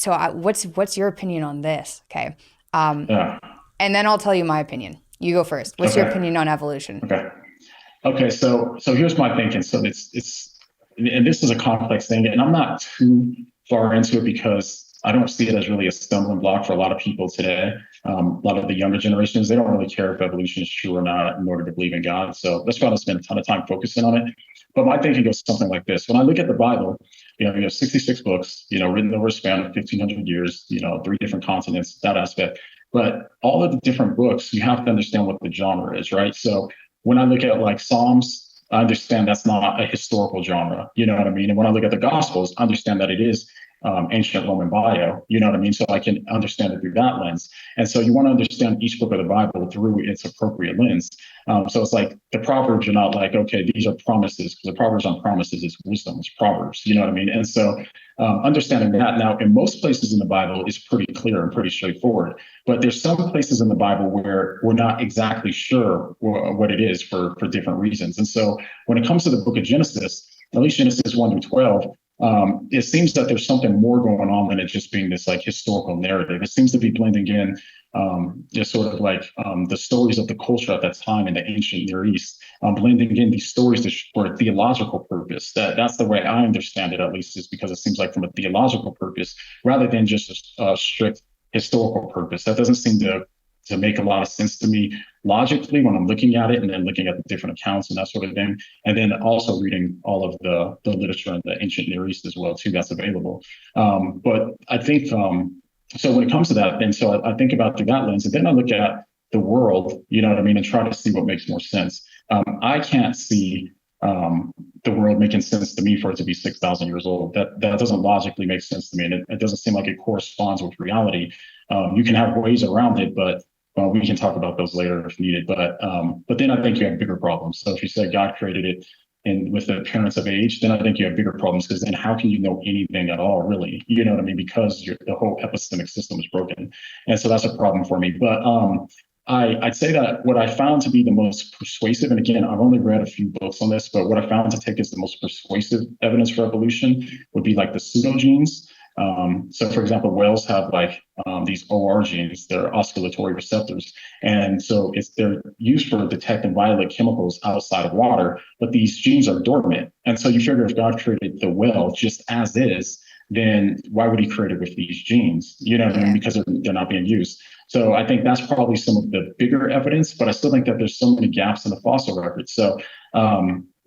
what's your opinion on this? Okay. Um, Yeah. and then I'll tell you my opinion. You go first. What's your Okay. opinion on evolution? Okay. Okay. So here's my thinking. So and this is a complex thing, and I'm not too far into it because I don't see it as really a stumbling block for a lot of people today. A lot of the younger generations, they don't really care if evolution is true or not in order to believe in God. So that's why I don't spend a ton of time focusing on it. But my thinking goes something like this. When I look at the Bible, you have 66 books, written over a span of 1,500 years, three different continents, that aspect. But all of the different books, you have to understand what the genre is, right? So when I look at like Psalms, I understand that's not a historical genre. You know what I mean? And when I look at the Gospels, I understand that it is ancient Roman bio. You know what I mean? So I can understand it through that lens. And so you want to understand each book of the Bible through its appropriate lens. So it's like the Proverbs are not like, okay, these are promises, because the Proverbs on promises is wisdom, it's Proverbs. You know what I mean? And so understanding that now in most places in the Bible is pretty clear and pretty straightforward. But there's some places in the Bible where we're not exactly sure what it is for different reasons. And so when it comes to the book of Genesis, at least Genesis 1 through 12, it seems that there's something more going on than it just being this like historical narrative. It seems to be blending in just sort of like the stories of the culture at that time in the ancient Near East, blending in these stories for a theological purpose. That's the way I understand it, at least, is because it seems like from a theological purpose rather than just a strict historical purpose. That doesn't seem to make a lot of sense to me logically when I'm looking at it and then looking at the different accounts and that sort of thing. And then also reading all of the literature in the ancient Near East as well, too, that's available. But I think, so when it comes to that, then so I think about through that lens, and then I look at the world, you know what I mean, and try to see what makes more sense. I can't see the world making sense to me for it to be 6,000 years old. That doesn't logically make sense to me, and it doesn't seem like it corresponds with reality. You can have ways around it, but we can talk about those later if needed. But then I think you have bigger problems. So if you said God created it and with the appearance of age, then I think you have bigger problems because then how can you know anything at all, really? You know what I mean? Because the whole epistemic system is broken, and so that's a problem for me. But I'd say that what I found to be the most persuasive, and again, I've only read a few books on this, but what I found to take as the most persuasive evidence for evolution would be like the pseudogenes. So, for example, whales have like these OR genes, they're oscillatory receptors. And so they're used for detecting violet chemicals outside of water, but these genes are dormant. And so you figure if God created the whale just as is, then why would he create it with these genes? You know what I mean? Yeah. Because they're not being used. So I think that's probably some of the bigger evidence, but I still think that there's so many gaps in the fossil record. So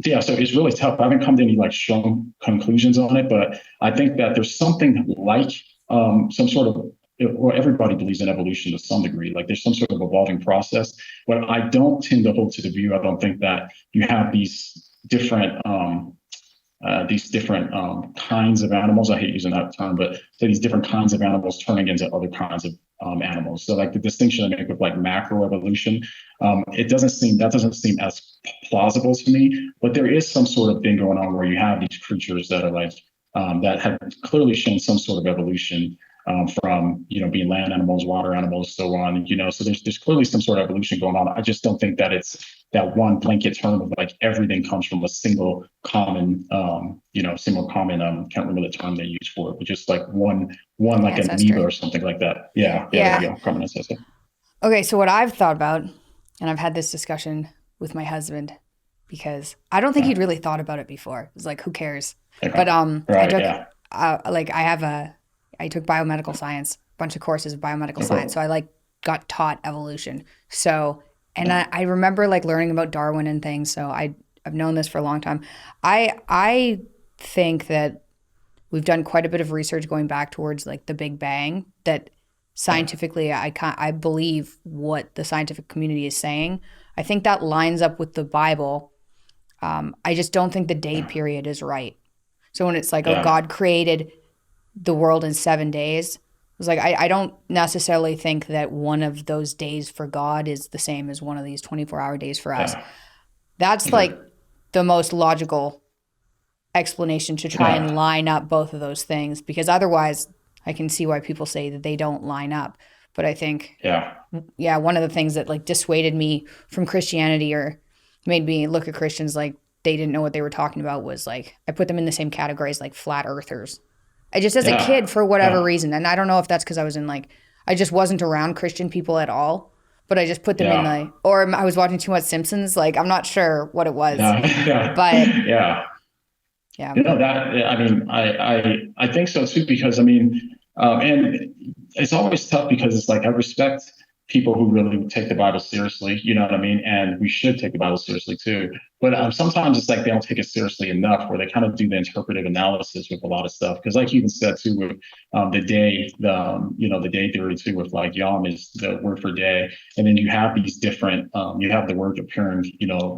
yeah, so it's really tough. I haven't come to any like strong conclusions on it, but I think that there's something like some sort of, well, everybody believes in evolution to some degree. Like there's some sort of evolving process, but I don't tend to hold to the view. I don't think that you have these different kinds of animals. I hate using that term, but so these different kinds of animals turning into other kinds of animals. So like the distinction I make with like macroevolution, that doesn't seem as plausible to me. But there is some sort of thing going on where you have these creatures that are like that have clearly shown some sort of evolution from being land animals, water animals, so on. So there's clearly some sort of evolution going on. I just don't think that it's that one blanket term of like everything comes from a single common, can't remember the term they use for it, but just like one like an amoeba Ancestry. or something like that. Yeah, there you Yeah. go, common ancestor. Okay, so what I've thought about, and I've had this discussion with my husband because I don't think Yeah. he'd really thought about it before. It's like, who cares? Okay. But I Right. took Yeah. like I took biomedical science, a bunch of courses of biomedical science. Okay. So I like got taught evolution. So and Yeah. I remember like learning about Darwin and things. So I've known this for a long time. I think that we've done quite a bit of research going back towards like the Big Bang that Yeah. scientifically I believe what the scientific community is saying. I think that lines up with the Bible. I just don't think the day Yeah. period is right. So when it's like, oh, Yeah. God created the world in 7 days, it's like I don't necessarily think that one of those days for God is the same as one of these 24-hour days for us. Yeah. That's Agreed. like the most logical explanation to try and Yeah. line up both of those things because otherwise I can see why people say that they don't line up. But I think, Yeah. yeah, one of the things that like dissuaded me from Christianity or made me look at Christians like they didn't know what they were talking about was like I put them in the same category as like flat earthers. I just, as a Yeah. kid, for whatever Yeah. reason, and I don't know if that's because I was in like, I just wasn't around Christian people at all, but I just put them in Yeah. the, or I was watching too much Simpsons. Like, I'm not sure what it was, Yeah. but Yeah. yeah. That, I mean, I think so too, because I mean, and it's always tough because it's like I respect people who really take the Bible seriously, you know what I mean? And we should take the Bible seriously too. But sometimes it's like they don't take it seriously enough, where they kind of do the interpretive analysis with a lot of stuff. Because, like you even said too, with the day theory too, with like yom is the word for day, and then you have these different, you have the word appearing,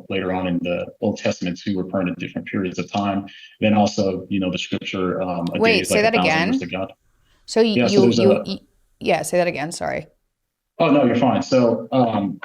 later on in the Old Testament too, referring to different periods of time. Then also, the scripture, a day Wait, is say like a that thousand years again. to God. So Yeah, so there's yeah, say that again. Sorry. oh no, you're fine. So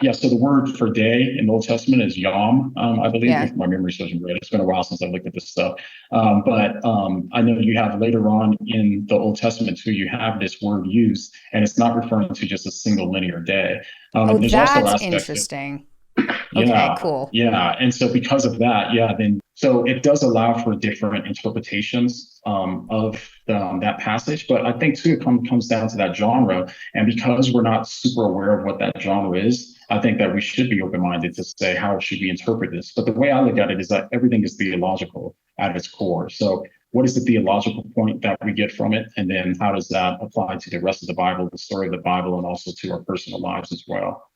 yeah, so the word for day in the Old Testament is yom, I believe, Yeah. if my memory serves me right. It's been a while since I looked at this stuff. But I know you have later on in the Old Testament too, you have this word used, and it's not referring to just a single linear day. Oh, And there's also that's aspects of interesting. Okay, yeah, cool. yeah. And so because of that, yeah, then so it does allow for different interpretations of that passage. But I think too, comes down to that genre. And because we're not super aware of what that genre is, I think that we should be open-minded to say, how should we interpret this? But the way I look at it is that everything is theological at its core. So what is the theological point that we get from it? And then how does that apply to the rest of the Bible, the story of the Bible, and also to our personal lives as well?